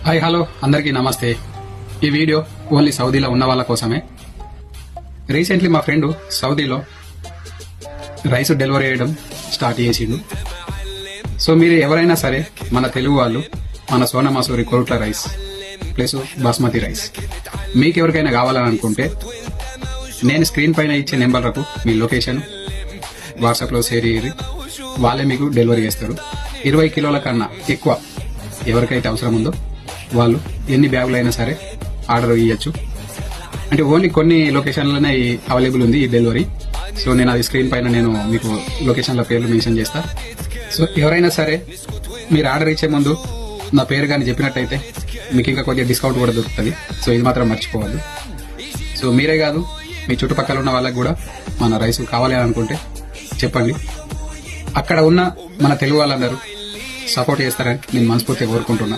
Hi hello అందరికీ నమస్తే. ఈ వీడియో ఓన్లీ సౌదీలో ఉన్న వాళ్ళ కోసమే. రీసెంట్లీ మా ఫ్రెండ్ సౌదీలో రైస్ డెలివరీ చేయడం స్టార్ట్ చేసిండు. సో మీరు ఎవరైనా సరే మన తెలుగు వాళ్ళు మన సోనా మసూరి కోట్ల రైస్ ప్లస్ బాస్మతి రైస్ మీకు ఎవరికైనా కావాలని అనుకుంటే నేను స్క్రీన్ పైన ఇచ్చే నెంబర్లకు మీ లొకేషన్ వాట్సాప్లో షేర్ చేయండి. వాళ్ళే మీకు డెలివరీ చేస్తారు. 20 కిలోల కన్నా ఎక్కువ ఎవరికైతే అవసరం ఉందో వాళ్ళు ఎన్ని బ్యాగులు అయినా సరే ఆర్డర్ ఇవ్వచ్చు. అంటే ఓన్లీ కొన్ని లొకేషన్లోనే అవైలబుల్ ఉంది ఈ డెలివరీ. సో నేను అది స్క్రీన్ పైన నేను మీకు లొకేషన్ల పేర్లు మెన్షన్ చేస్తా. సో ఎవరైనా సరే మీరు ఆర్డర్ ఇచ్చే ముందు నా పేరు కానీ చెప్పినట్టయితే మీకు ఇంకా కొద్దిగా డిస్కౌంట్ కూడా దొరుకుతుంది. సో ఇది మాత్రం మర్చిపోవద్దు. సో మీరే కాదు మీ చుట్టుపక్కల ఉన్న వాళ్ళకి కూడా మన రైస్ కావాలి అనుకుంటే చెప్పండి. అక్కడ ఉన్న మన తెలుగు వాళ్ళందరూ సపోర్ట్ చేస్తారని నేను మనస్ఫూర్తిగా కోరుకుంటున్నా.